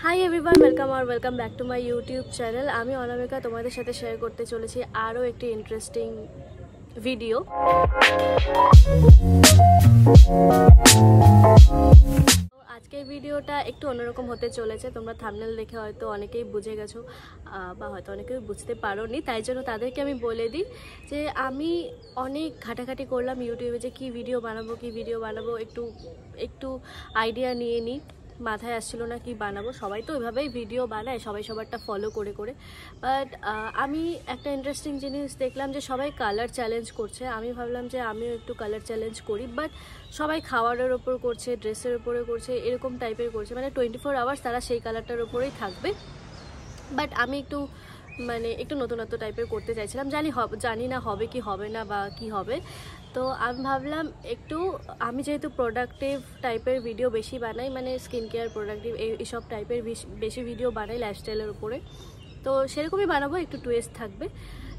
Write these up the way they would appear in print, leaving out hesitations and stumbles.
Hi everyone, welcome back to my YouTube channel. আমি অনামিকা তোমাদের সাথে শেয়ার করতে চলেছি আরও একটি ইন্টারেস্টিং ভিডিও। আজকের ভিডিওটা একটু অন্যরকম হতে চলেছে। তোমরা থাম্বনেল দেখে হয়তো অনেকেই বুঝে গেছো বা হয়তো অনেকেই বুঝতে পারোনি, তাই জন্য তাদেরকে আমি বলে দিই যে আমি অনেক ঘাটাঘাটি করলাম ইউটিউবে যে কী ভিডিও বানাবো একটু আইডিয়া নিয়ে নিই। মাথায় আসছিল না কি বানাবো। সবাই তো ওইভাবেই ভিডিও বানায়, সবাই সবারটা ফলো করে বাট আমি একটা ইন্টারেস্টিং জিনিস দেখলাম যে সবাই কালার চ্যালেঞ্জ করছে। আমি ভাবলাম যে আমিও একটু কালার চ্যালেঞ্জ করি, বাট সবাই খাবারের ওপর করছে, ড্রেসের ওপরে করছে, এরকম টাইপের করছে, মানে 24 আওয়ার্স তারা সেই কালারটার ওপরেই থাকবে। বাট আমি একটু নতুনত্ব টাইপের করতে চাইছিলাম। জানি না হবে কি হবে না বা কি হবে। তো আমি ভাবলাম আমি যেহেতু প্রোডাক্টিভ টাইপের ভিডিও বেশি বানাই, মানে স্কিন কেয়ার প্রোডাক্টিভ এইসব টাইপের বেশি ভিডিও বানাই লাইফস্টাইলের উপরে, তো সেরকমই বানাবো, একটু টুইস্ট থাকবে।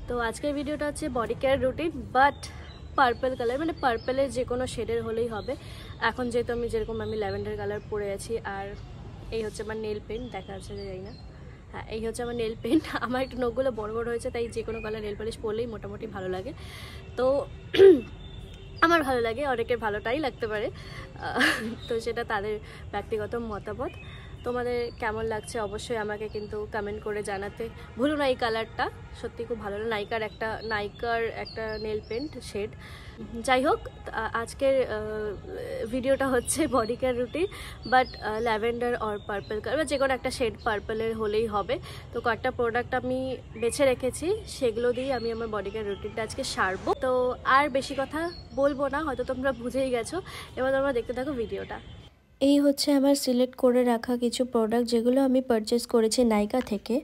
তো আজকের ভিডিওটা হচ্ছে body care routine, but purple colour, মানে পার্পলের যে কোনো শেডের হলেই হবে। এখন যেহেতু আমি ল্যাভেন্ডার কালার পরে আছি, আর এই হচ্ছে আমার নেল পেন্ট, দেখা যাচ্ছে যে যাই না, হ্যাঁ এই হচ্ছে আমার নেল পেন্ট। আমার একটু নখগুলো বড় বড় হয়েছে, তাই যে কোনো কালার নেল পালিশ পরলেই মোটামুটি ভালো লাগে। তো আমার ভালো লাগে, অনেকের ভালোটাই লাগতে পারে, তো সেটা তাদের ব্যক্তিগত মতামত। তোমাদের কেমন লাগছে অবশ্যই আমাকে কিন্তু কমেন্ট করে জানাতে ভুলো না। এই কালারটা সত্যি খুব ভালো, নাইকার একটা নেল পেন্ট শেড। যাই হোক, আজকের ভিডিওটা হচ্ছে body care routine, but lavender or purple colour বা যে কোনো একটা শেড পার্পলের হলেই হবে। তো কয়েকটা প্রোডাক্ট আমি বেছে রেখেছি, সেগুলো দিয়ে আমি আমার বডি কেয়ার রুটিনটা আজকে সারবো। তো আর বেশি কথা বলবো না, হয়তো তোমরা বুঝেই গেছো। এবার তোমরা দেখতে থাকো ভিডিওটা। এই হচ্ছে আমার সিলেক্ট করে রাখা কিছু প্রোডাক্ট, যেগুলো আমি পারচেস করেছি নাইকা থেকে।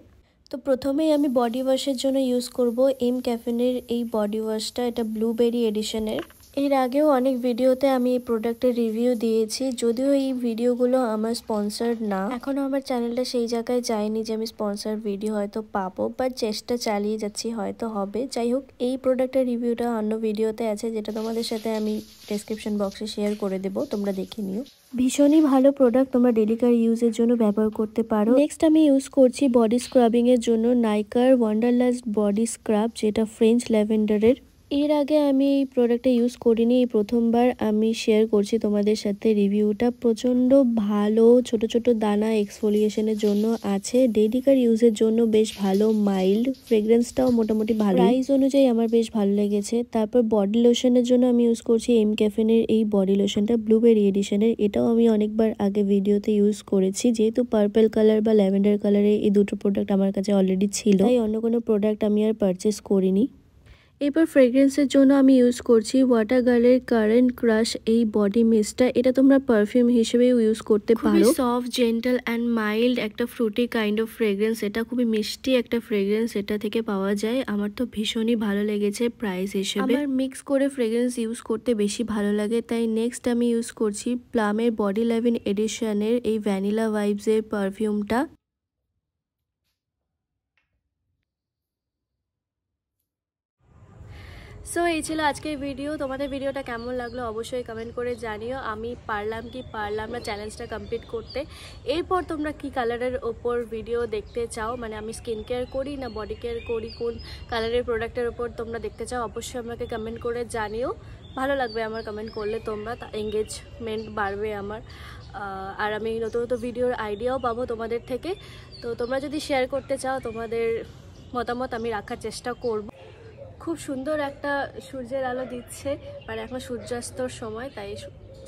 তো প্রথমেই আমি বডি ওয়াশের জন্য ইউজ করব এম ক্যাফিনের এই বডি ওয়াশটা। এটা ব্লুবেরি এডিশনের। এর আগেও অনেক ভিডিওতে আমি এই প্রোডাক্টের রিভিউ দিয়েছি, যদিও এই ভিডিওগুলো আমার স্পন্সার্ড না। এখনও আমার চ্যানেলটা সেই জায়গায় যায়নি যে আমি স্পন্সার ভিডিও হয়তো পাবো, বাট চেষ্টা চালিয়ে যাচ্ছি, হয়তো হবে। যাই হোক, এই প্রোডাক্টের রিভিউটা অন্য ভিডিওতে আছে, যেটা তোমাদের সাথে আমি ডেসক্রিপশন বক্সে শেয়ার করে দেবো, তোমরা দেখে নিও। ভীষণই ভালো প্রোডাক্ট, তোমরা ডেলি কেয়ার ইউজের জন্য ব্যবহার করতে পারো। নেক্সট আমি ইউজ করছি বডি স্ক্রাবিংয়ের জন্য নাইকার ওয়ান্ডারলাস্ট বডি স্ক্রাব, যেটা ফ্রেঞ্চ ল্যাভেন্ডারের। এর আগে আমি এই প্রোডাক্টটা ইউজ করিনি, এই প্রথমবার আমি শেয়ার করছি তোমাদের সাথে রিভিউটা। প্রচণ্ড ভালো, ছোট ছোট দানা এক্সফোলিয়েশনের জন্য আছে, ডেইলি কেয়ার ইউজের জন্য বেশ ভালো, মাইল্ড, ফ্রেগ্রেন্সটাও মোটামুটি ভালো, প্রাইস অনুযায়ী আমার বেশ ভালো লেগেছে। তারপর বডি লোশনের জন্য আমি ইউজ করছি এম ক্যাফিনের এই বডি লোশনটা, ব্লুবেরি এডিশনের। এটাও আমি অনেকবার আগে ভিডিওতে ইউজ করেছি, যেহেতু পার্পল কালার বা ল্যাভেন্ডার কালারে এই দুটো প্রোডাক্ট আমার কাছে অলরেডি ছিল, তাই অন্য কোনো প্রোডাক্ট আমি আর পারচেস করিনি। এবার ফ্রেগ্রেন্সের জন্য আমি ইউজ করছি ওয়াটার গার্লের কারেন্ট ক্রাশ এই বডি মিস্টটা। এটা তোমরা পারফিউম হিসেবেও ইউজ করতে পারো। সফট, জেন্টাল অ্যান্ড মাইল্ড একটা ফ্রুটি কাইন্ড অফ ফ্রেগ্রেন্স। এটা খুবই মিষ্টি একটা ফ্রেগ্রেন্স এটা থেকে পাওয়া যায়। আমার তো ভীষণই ভালো লেগেছে প্রাইস হিসেবে। আমার মিক্স করে ফ্রেগ্রেন্স ইউজ করতে বেশি ভালো লাগে, তাই নেক্সট আমি ইউজ করছি প্লামের বডি লাভিন এডিশনের এই ভ্যানিলা ভাইবসের পারফিউমটা। সো এই ছিল আজকের ভিডিও। তোমাদের ভিডিওটা কেমন লাগলো অবশ্যই কমেন্ট করে জানিও। আমি পারলাম না চ্যালেঞ্জটা কমপ্লিট করতে। এরপর তোমরা কি কালারের ওপর ভিডিও দেখতে চাও, মানে আমি স্কিন কেয়ার করি না বডি কেয়ার করি, কোন কালারের প্রোডাক্টের ওপর তোমরা দেখতে চাও অবশ্যই আমাকে কমেন্ট করে জানিও। ভালো লাগবে আমার কমেন্ট করলে, তোমরা এঙ্গেজমেন্ট বাড়বে আমার, আর আমি নতুন ভিডিওর আইডিয়াও পাবো তোমাদের থেকে। তো তোমরা যদি শেয়ার করতে চাও তোমাদের মতামত, আমি রাখার চেষ্টা করব। খুব সুন্দর একটা সূর্যের আলো দিচ্ছে, মানে এখন সূর্যাস্তর সময়, তাই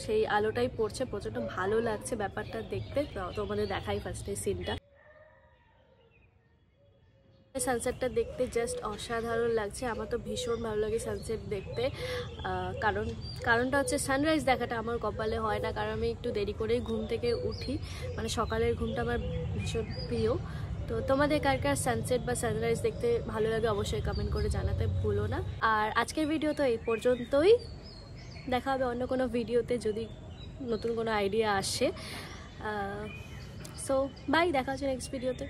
সেই আলোটাই পড়ছে, প্রচণ্ড ভালো লাগছে ব্যাপারটা দেখতে। তোমাদের দেখাই ফার্স্টে সিনটা, সানসেটটা দেখতে জাস্ট অসাধারণ লাগছে। আমার তো ভীষণ ভালো লাগে সানসেট দেখতে, কারণটা হচ্ছে সানরাইজ দেখাটা আমার কপালে হয় না, কারণ আমি একটু দেরি করেই ঘুম থেকে উঠি, মানে সকালের ঘুমটা আমার ভীষণ প্রিয়। তো তোমাদের কার কার সানসেট বা সানরাইজ দেখতে ভালো লাগে অবশ্যই কমেন্ট করে জানাতে ভুলো না। আর আজকের ভিডিও তো এই পর্যন্তই, দেখা হবে অন্য কোনো ভিডিওতে যদি নতুন কোনো আইডিয়া আসে। সো বাই, দেখা হচ্ছে নেক্সট ভিডিওতে।